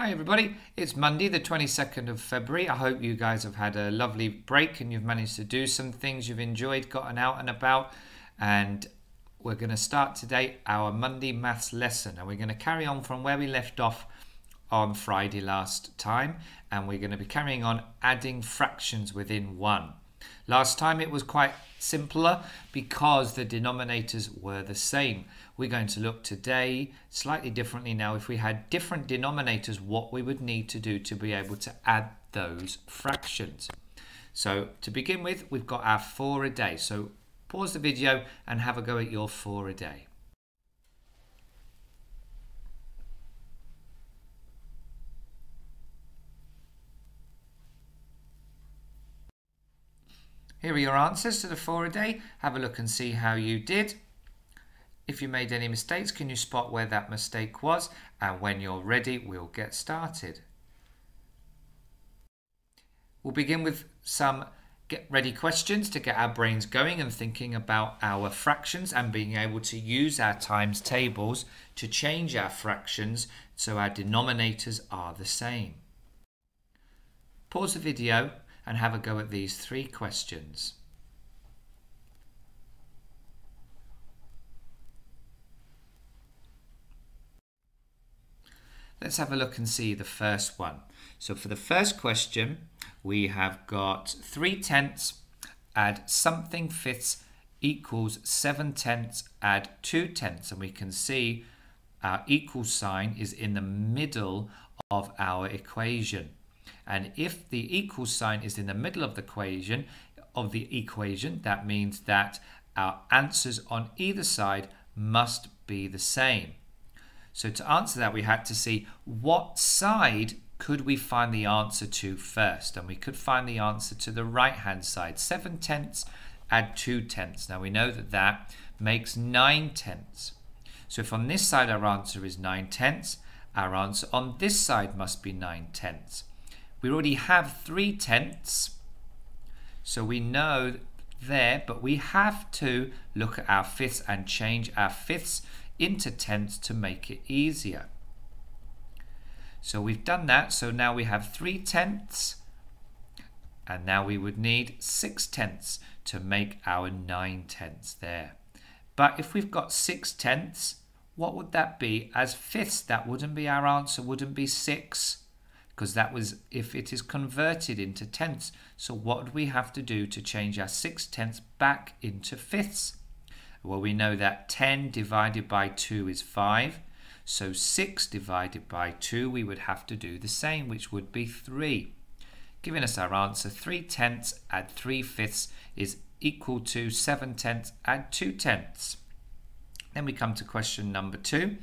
Hi everybody, it's Monday the 22nd of February. I hope you guys have had a lovely break and you've managed to do some things you've enjoyed, gotten out and about, and we're going to start today our Monday maths lesson, and we're going to carry on from where we left off on Friday last time, and we're going to be carrying on adding fractions within 1. Last time it was quite simpler because the denominators were the same. We're going to look today slightly differently now. If we had different denominators, what we would need to do to be able to add those fractions. So to begin with, we've got our 4 a day. So pause the video and have a go at your 4 a day. Here are your answers to the 4 a day. Have a look and see how you did. If you made any mistakes, can you spot where that mistake was? And when you're ready, we'll get started. We'll begin with some get ready questions to get our brains going and thinking about our fractions and being able to use our times tables to change our fractions so our denominators are the same. Pause the video and have a go at these 3 questions. Let's have a look and see the first one. So for the first question, we have got 3/10 add something fifths equals 7/10 add 2/10, and we can see our equal sign is in the middle of our equation. And if the equal sign is in the middle of the equation, that means that our answers on either side must be the same. So to answer that, we had to see what side could we find the answer to first. And we could find the answer to the right-hand side. 7/10 add 2/10. Now we know that that makes 9/10. So if on this side our answer is 9/10, our answer on this side must be 9/10. We already have 3/10, so we know there, but we have to look at our fifths and change our fifths into tenths to make it easier. So we've done that, so now we have 3/10, and now we would need 6/10 to make our 9/10 there. But if we've got 6/10, what would that be as fifths? That wouldn't be our answer, wouldn't be 6. Because that was if it is converted into tenths. So what would we have to do to change our 6/10 back into fifths? Well, we know that 10 divided by 2 is 5. So 6 divided by 2, we would have to do the same, which would be 3. Giving us our answer, 3/10 add 3/5 is equal to 7/10 add 2/10. Then we come to question number 2.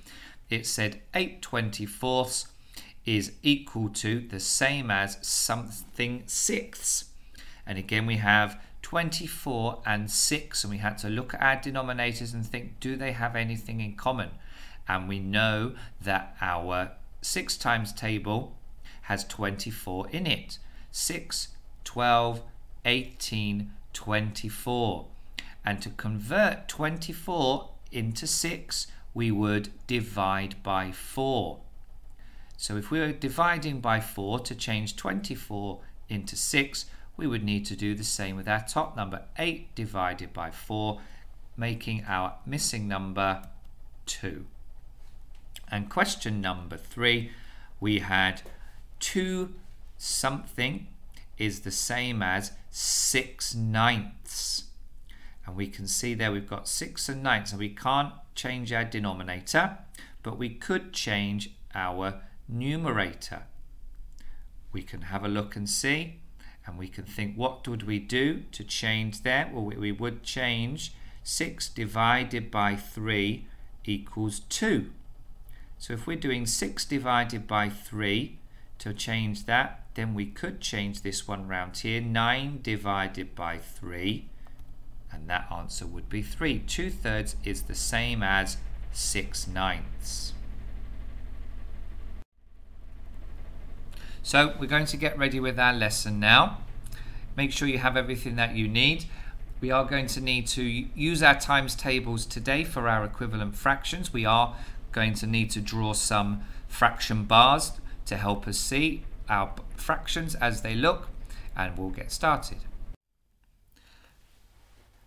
It said 8/24 is equal to the same as something sixths. And again we have 24 and 6, and we had to look at our denominators and think, do they have anything in common? And we know that our 6 times table has 24 in it. 6, 12, 18, 24. And to convert 24 into 6, we would divide by 4. So if we were dividing by 4 to change 24 into 6, we would need to do the same with our top number, 8 divided by 4, making our missing number 2. And question number 3, we had 2 something is the same as 6/9. And we can see there we've got 6/9, so we can't change our denominator, but we could change our numerator. We can have a look and see, and we can think, what would we do to change there? Well, we would change 6 divided by 3 equals 2. So if we're doing 6 divided by 3 to change that, then we could change this one round here, 9 divided by 3, and that answer would be 3. 2/3 is the same as 6/9. So we're going to get ready with our lesson now. Make sure you have everything that you need. We are going to need to use our times tables today for our equivalent fractions. We are going to need to draw some fraction bars to help us see our fractions as they look, and we'll get started.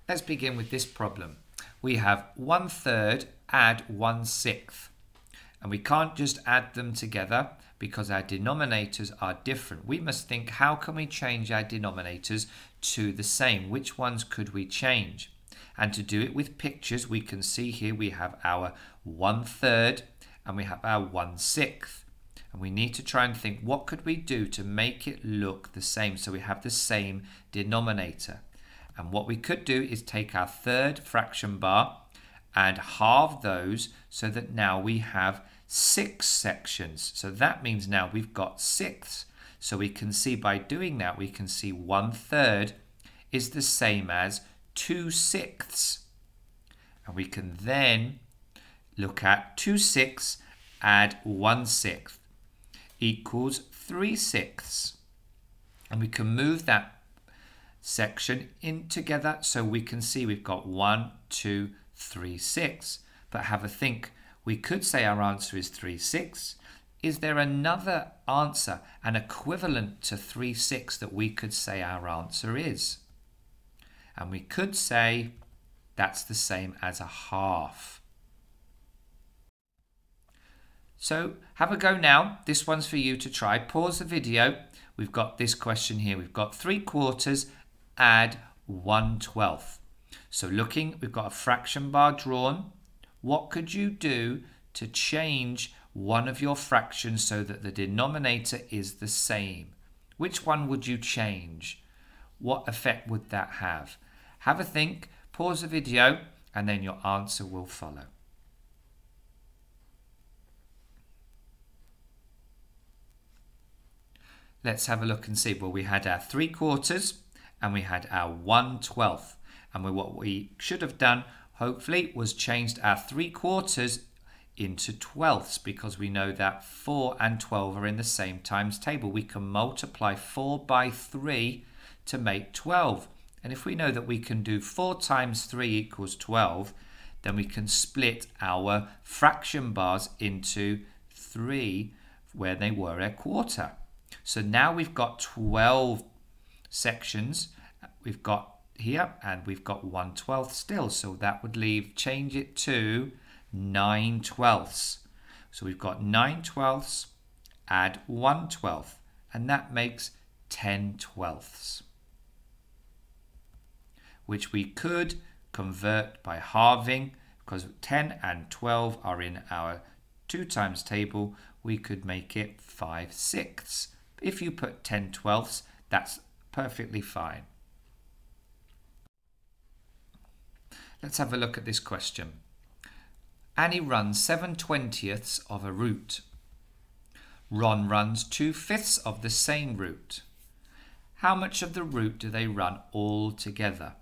Let's begin with this problem. We have 1/3 add 1/6, and we can't just add them together because our denominators are different. We must think, how can we change our denominators to the same? Which ones could we change? And to do it with pictures, we can see here we have our 1/3 and we have our 1/6. And we need to try and think, what could we do to make it look the same so we have the same denominator? And what we could do is take our third fraction bar and halve those so that now we have 6 sections. So that means now we've got 6. So we can see by doing that, we can see 1/3 is the same as 2/6. And we can then look at 2/6 add 1/6 equals 3/6. And we can move that section in together so we can see we've got 1, 2, 3, 6. But have a think. We could say our answer is 3/6. Is there another answer, an equivalent to 3/6 that we could say our answer is? And we could say that's the same as a half. So have a go now. This one's for you to try. Pause the video. We've got this question here. We've got 3/4 add 1/12. So looking, we've got a fraction bar drawn. What could you do to change one of your fractions so that the denominator is the same? Which one would you change? What effect would that have? Have a think, pause the video, and then your answer will follow. Let's have a look and see. Well, we had our 3/4 and we had our 1/12. And what we should have done, hopefully, was changed our 3/4 into 12ths, because we know that 4 and 12 are in the same times table. We can multiply 4 by 3 to make 12. And if we know that we can do 4 times 3 equals 12, then we can split our fraction bars into 3 where they were a quarter. So now we've got 12 sections. We've got here, and we've got 1/12 still. So that would change it to 9/12. So we've got 9/12 add 1/12, and that makes 10/12, which we could convert by halving, because 10 and 12 are in our 2 times table. We could make it 5/6. If you put 10/12, that's perfectly fine. Let's have a look at this question. Annie runs 7/20 of a route. Ron runs 2/5 of the same route. How much of the route do they run all together?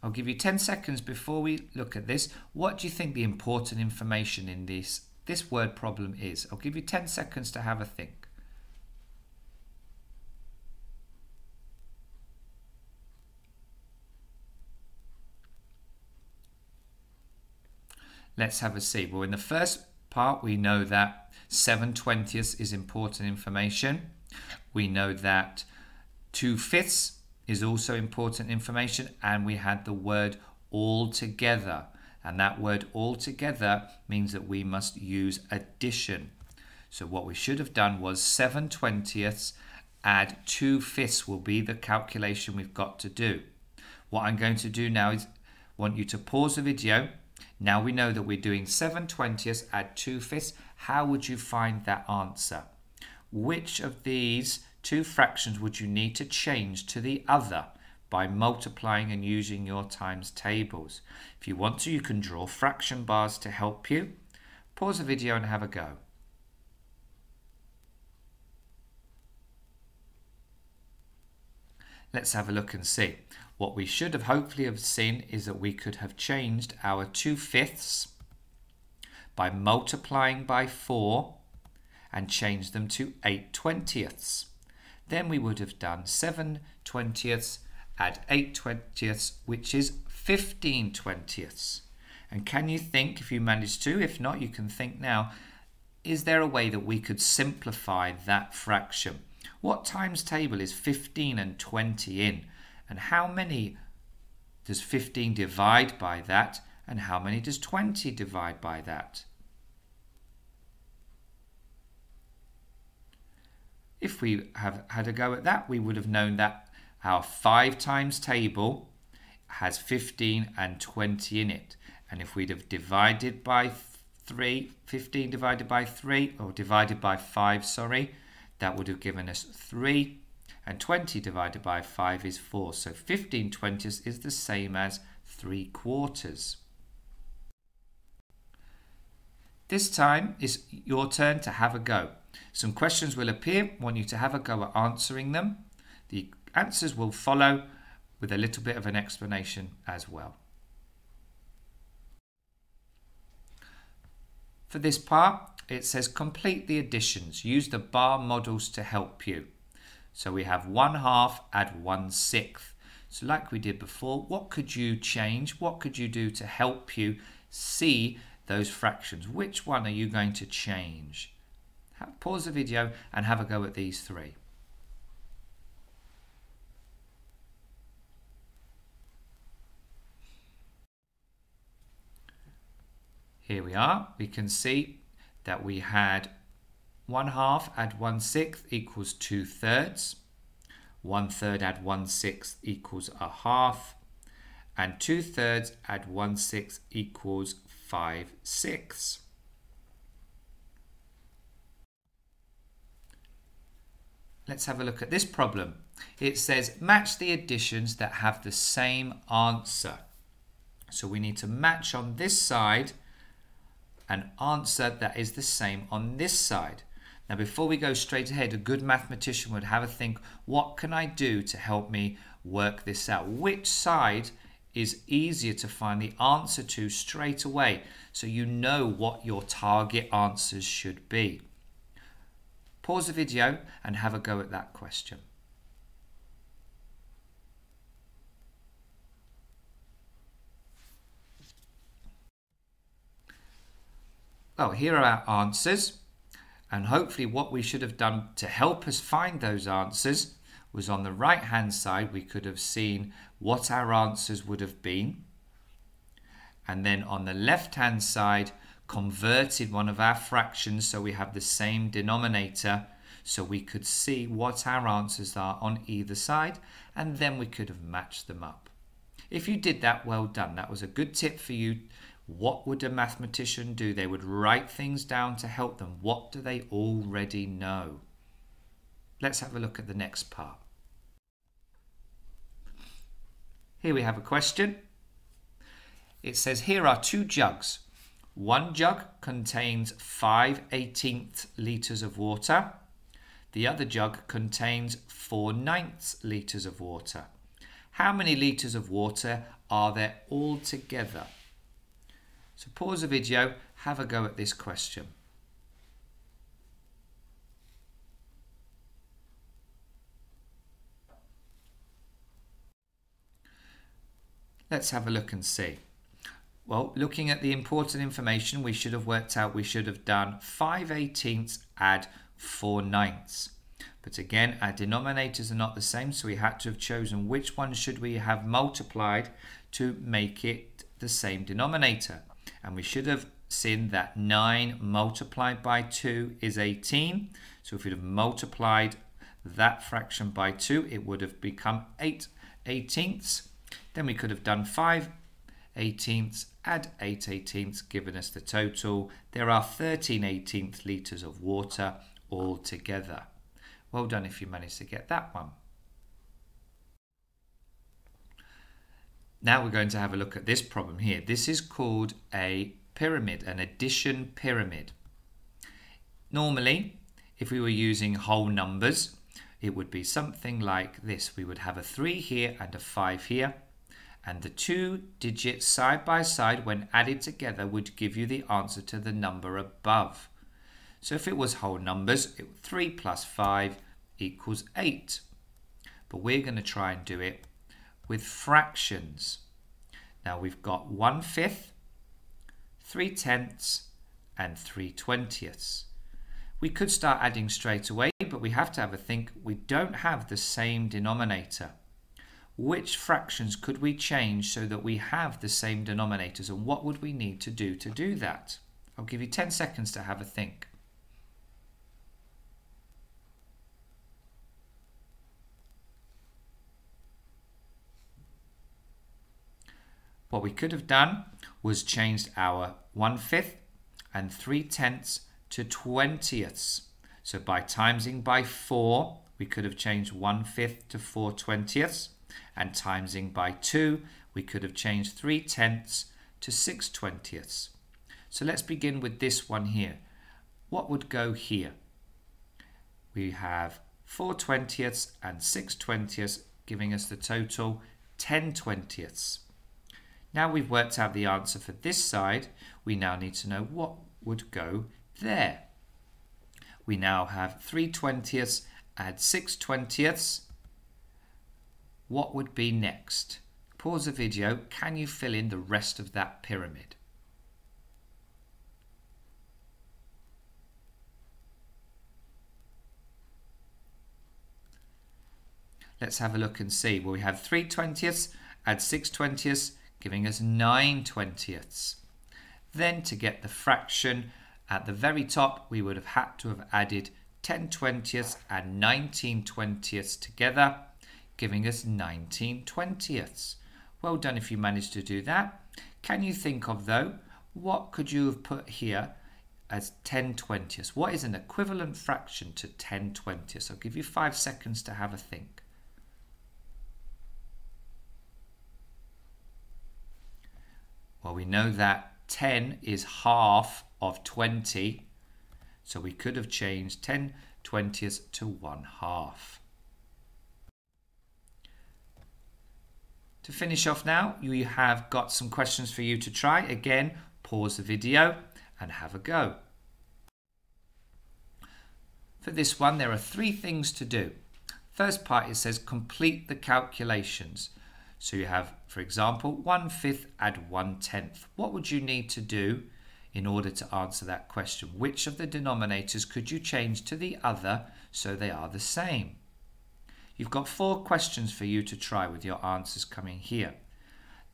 I'll give you 10 seconds before we look at this. What do you think the important information in this word problem is? I'll give you 10 seconds to have a think. Let's have a see. Well, in the first part, we know that 7/20 is important information. We know that 2/5 is also important information, and we had the word all together. And that word all together means that we must use addition. So what we should have done was 7/20 add 2/5 will be the calculation we've got to do. What I'm going to do now is want you to pause the video. Now we know that we're doing 7/20 add 2/5. How would you find that answer? Which of these two fractions would you need to change to the other by multiplying and using your times tables? If you want to, you can draw fraction bars to help you. Pause the video and have a go. Let's have a look and see. What we should have hopefully have seen is that we could have changed our 2/5 by multiplying by 4 and changed them to 8/20. Then we would have done 7/20 add 8/20, which is 15/20. And can you think, if you managed to, if not, you can think now, is there a way that we could simplify that fraction? What times table is 15 and 20 in? And how many does 15 divide by that? And how many does 20 divide by that? If we have had a go at that, we would have known that our 5 times table has 15 and 20 in it. And if we'd have divided by 3, 15 divided by 3, or divided by 5, sorry, that would have given us 3. And 20 divided by 5 is 4. So 15 20ths is the same as 3/4. This time is your turn to have a go. Some questions will appear. I want you to have a go at answering them. The answers will follow with a little bit of an explanation as well. For this part, it says complete the additions. Use the bar models to help you. So we have 1/2 add 1/6. So like we did before, what could you change? What could you do to help you see those fractions? Which one are you going to change? Pause the video and have a go at these 3. Here we are. We can see that we had 1/2 add 1/6 equals 2/3. 1/3 add 1/6 equals 1/2. And 2/3 add 1/6 equals 5/6. Let's have a look at this problem. It says match the additions that have the same answer. So we need to match on this side an answer that is the same on this side. Now before we go straight ahead, a good mathematician would have a think, what can I do to help me work this out? Which side is easier to find the answer to straight away so you know what your target answers should be? Pause the video and have a go at that question. Well, here are our answers, and hopefully what we should have done to help us find those answers was on the right hand side we could have seen what our answers would have been, and then on the left hand side converted one of our fractions so we have the same denominator so we could see what our answers are on either side, and then we could have matched them up. If you did that, well done. That was a good tip for you. What would a mathematician do? They would write things down to help them. What do they already know? Let's have a look at the next part. Here we have a question. It says here are 2 jugs. One jug contains 5/18 litres of water. The other jug contains 4/9 litres of water. How many litres of water are there altogether? So pause the video, have a go at this question. Let's have a look and see. Well, looking at the important information, we should have worked out, we should have done 5/18 add 4/9. But again, our denominators are not the same, so we had to have chosen which one should we have multiplied to make it the same denominator. And we should have seen that 9 multiplied by 2 is 18. So if we'd have multiplied that fraction by 2, it would have become 8/18. Then we could have done 5/18 add 8/18, giving us the total. There are 13/18 litres of water altogether. Well done if you managed to get that one. Now we're going to have a look at this problem here. This is called a pyramid, an addition pyramid. Normally, if we were using whole numbers, it would be something like this. We would have a 3 here and a 5 here, and the 2 digits side by side when added together would give you the answer to the number above. So if it was whole numbers, 3 plus 5 equals 8. But we're going to try and do it with fractions. Now we've got 1/5, 3/10, and 3/20. We could start adding straight away, but we have to have a think. We don't have the same denominator. Which fractions could we change so that we have the same denominators, and what would we need to do that? I'll give you 10 seconds to have a think. What we could have done was changed our 1/5 and 3/10 to 20ths. So by timesing by 4, we could have changed 1/5 to 4/20ths, and timesing by 2, we could have changed 3/10 to 6/20ths. So let's begin with this one here. What would go here? We have 4/20ths and 6/20ths, giving us the total 10/20ths. Now we've worked out the answer for this side, we now need to know what would go there. We now have 3/20ths, add 6/20ths. What would be next? Pause the video. Can you fill in the rest of that pyramid? Let's have a look and see. Well, we have 3/20ths, add 6/20ths, giving us 9/20ths. Then to get the fraction at the very top, we would have had to have added 10/20ths and 19/20ths together, giving us 19/20ths. Well done if you managed to do that. Can you think of, though, what could you have put here as 10/20ths? What is an equivalent fraction to 10/20ths? I'll give you 5 seconds to have a think. Well, we know that 10 is half of 20, so we could have changed 10/20ths to 1/2. To finish off now, you have got some questions for you to try. Again, pause the video and have a go. For this one, there are 3 things to do. First part, it says complete the calculations. So you have, for example, 1/5 add 1/10. What would you need to do in order to answer that question? Which of the denominators could you change to the other so they are the same? You've got 4 questions for you to try with your answers coming here.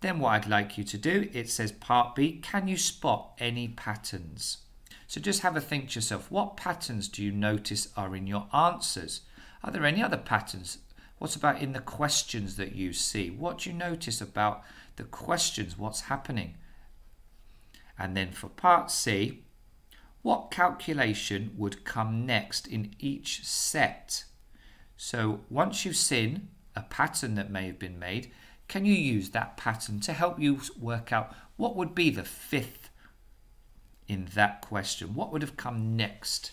Then what I'd like you to do, it says part B, can you spot any patterns? So just have a think to yourself, what patterns do you notice are in your answers? Are there any other patterns? What about in the questions that you see? What do you notice about the questions? What's happening? And then for part C, what calculation would come next in each set? So once you've seen a pattern that may have been made, can you use that pattern to help you work out what would be the 5th in that question? What would have come next?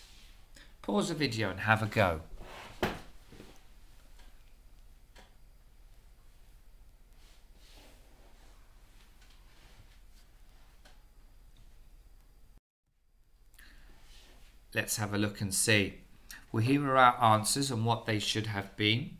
Pause the video and have a go. Let's have a look and see. Well, here are our answers and what they should have been.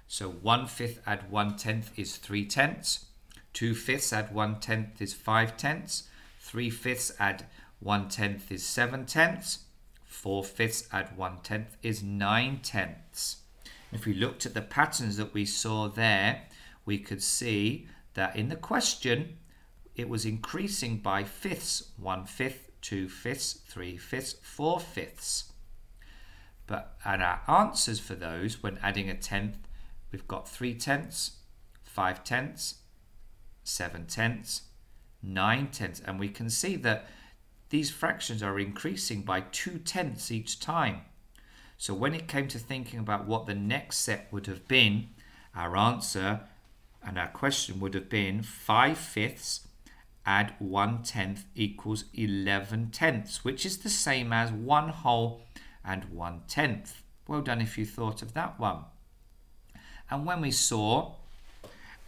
So 1/5 add 1/10 is 3/10. 2/5 add 1/10 is 5/10. 3/5 add 1/10 is 7/10. 4/5 add 1/10 is 9/10. If we looked at the patterns that we saw there, we could see that in the question, it was increasing by fifths. 1/5, 2/5, 3/5, 4/5. But at our answers for those, when adding a 10th, we've got 3/10, 5/10, 7/10, 9/10, and we can see that these fractions are increasing by 2/10 each time. So when it came to thinking about what the next set would have been, our answer and our question would have been 5/5 add 1/10 equals 11/10, which is the same as 1 whole and 1/10. Well done if you thought of that one. And when we saw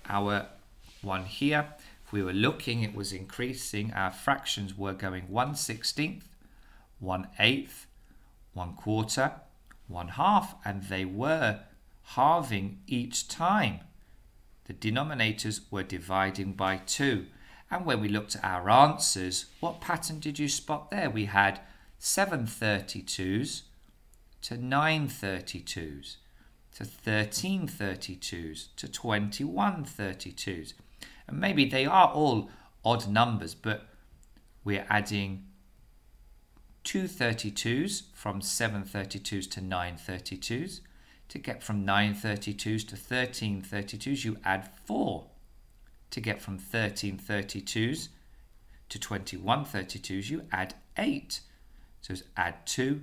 our one here, if we were looking, it was increasing. Our fractions were going 1/16, 1/8, 1/4, 1/2, and they were halving each time. The denominators were dividing by 2. And when we looked at our answers, what pattern did you spot there? We had 7 32s to 9 32s to 13 32s to 21 32s. And maybe they are all odd numbers, but we're adding 2 32s from 7 32s to 9 32s. To get from 9 32s to 13 32s, you add 4. To get from 13 32s to 21 32s, you add 8. So it's add 2,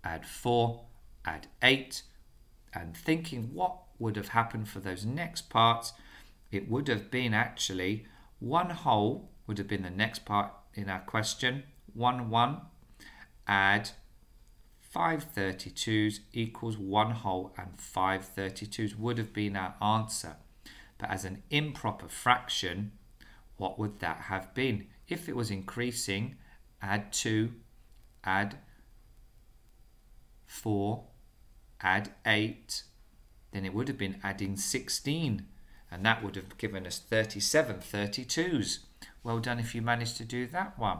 add 4, add 8. And thinking what would have happened for those next parts, it would have been actually 1 whole would have been the next part in our question. 1 1, add 5 32s equals 1 whole, and 5 32s would have been our answer. But as an improper fraction, what would that have been? If it was increasing, add 2, add 4, add 8, then it would have been adding 16, and that would have given us 37 32s. Well done if you managed to do that one.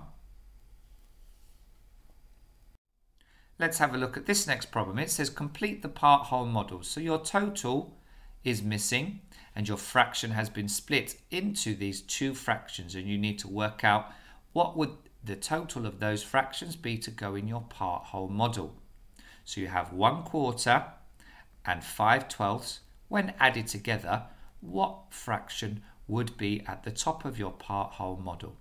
Let's have a look at this next problem. It says complete the part-whole model. So your total is missing and your fraction has been split into these two fractions, and you need to work out what would the total of those fractions be to go in your part-whole model. So you have 1/4 and 5/12. When added together, what fraction would be at the top of your part-whole model?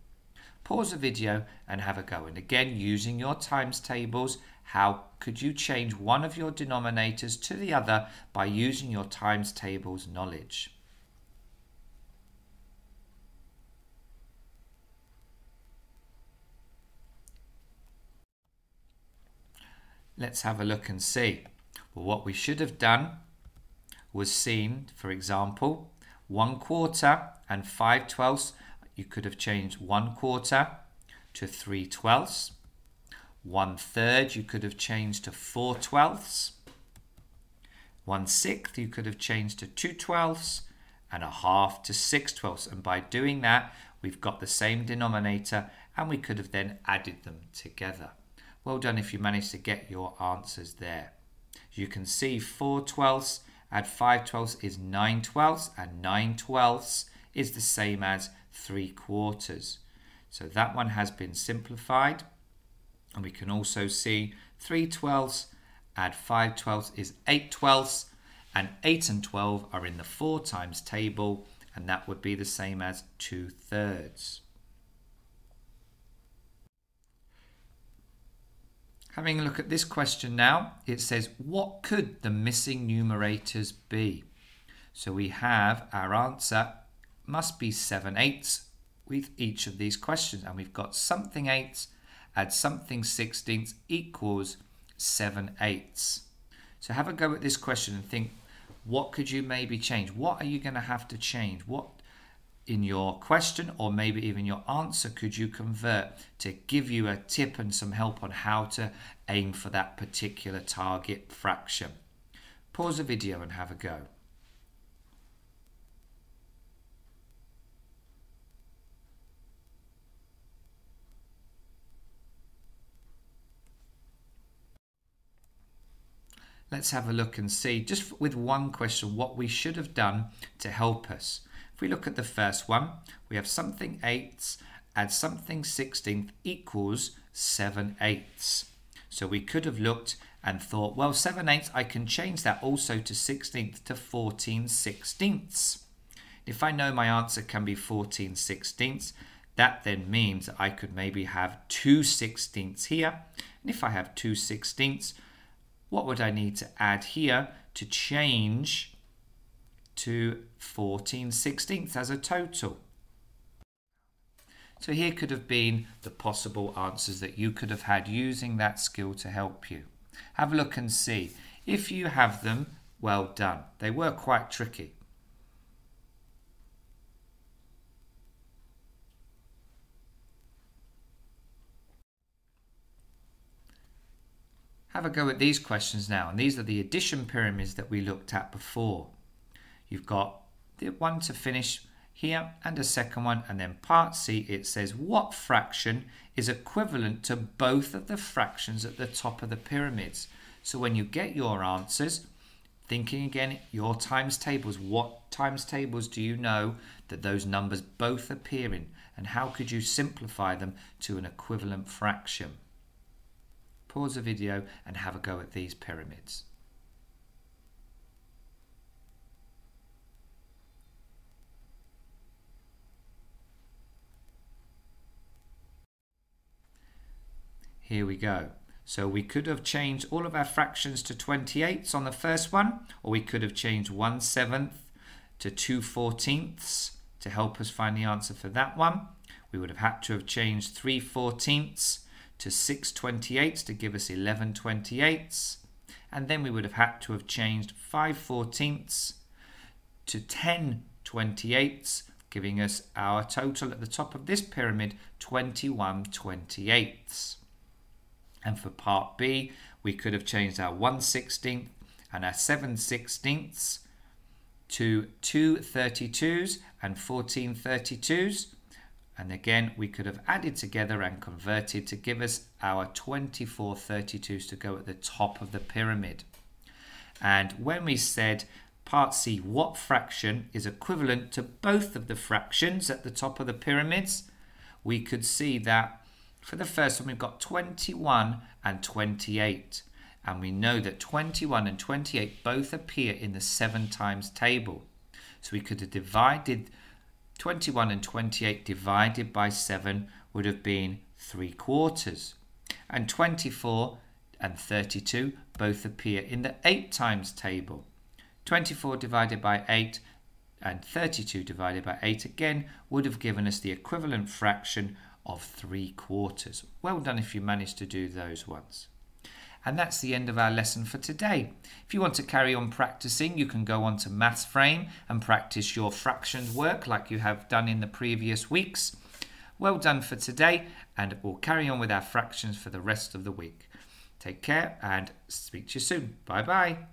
Pause the video and have a go. And again, using your times tables, how could you change one of your denominators to the other by using your times tables knowledge? Let's have a look and see. Well, what we should have done was seen, for example, 1/4 and 5/12. You could have changed 1/4 to 3/12. 1/3 you could have changed to 4/12. 1/6 you could have changed to 2/12, and 1/2 to 6/12. And by doing that, we've got the same denominator, and we could have then added them together. Well done if you managed to get your answers there. You can see 4/12 add 5/12 is 9/12, and 9/12 is the same as 3/4. So that one has been simplified. And we can also see 3/12 add 5/12 is 8/12, and 8 and 12 are in the 4 times table, and that would be the same as 2/3. Having a look at this question now, it says, what could the missing numerators be? So we have our answer must be 7/8 with each of these questions, and we've got something 8 add something 16 equals 7/8. So have a go at this question and think, what could you maybe change? What are you going to have to change? What in your question, or maybe even your answer, could you convert to give you a tip and some help on how to aim for that particular target fraction? Pause the video and have a go. Let's have a look and see, just with one question, what we should have done to help us. If we look at the first one, we have something 8 add something 16 equals 7/8. So we could have looked and thought, well, 7/8, I can change that also to 16th to 14/16. If I know my answer can be 14/16, that then means that I could maybe have 2/16 here. And if I have 2/16, what would I need to add here to change to 14/16 as a total? So here could have been the possible answers that you could have had using that skill to help you. Have a look and see. If you have them, well done. They were quite tricky. Have a go at these questions now, and these are the addition pyramids that we looked at before. You've got the one to finish here and a second one, and then part C, it says what fraction is equivalent to both of the fractions at the top of the pyramids. So when you get your answers, thinking again, your times tables, what times tables do you know that those numbers both appear in, and how could you simplify them to an equivalent fraction? Pause the video and have a go at these pyramids. Here we go. So we could have changed all of our fractions to 28ths on the first one, or we could have changed 1/7 to 2/14 to help us find the answer for that one. We would have had to have changed 3/14 to 6/28 to give us 11/28, and then we would have had to have changed 5/14 to 10/28, giving us our total at the top of this pyramid, 21/28. And for part B, we could have changed our 1/16 and our 7/16 to 2/32 and 14/32. And again, we could have added together and converted to give us our 24/32s to go at the top of the pyramid. And when we said part C, what fraction is equivalent to both of the fractions at the top of the pyramids, we could see that for the first one, we've got 21 and 28. And we know that 21 and 28 both appear in the 7 times table. So we could have divided 21 and 28 divided by 7 would have been 3/4. And 24 and 32 both appear in the 8 times table. 24 divided by 8 and 32 divided by 8 again would have given us the equivalent fraction of 3/4. Well done if you managed to do those ones. And that's the end of our lesson for today. If you want to carry on practicing, you can go on to MathsFrame and practice your fractions work like you have done in the previous weeks. Well done for today, and we'll carry on with our fractions for the rest of the week. Take care and speak to you soon. Bye bye.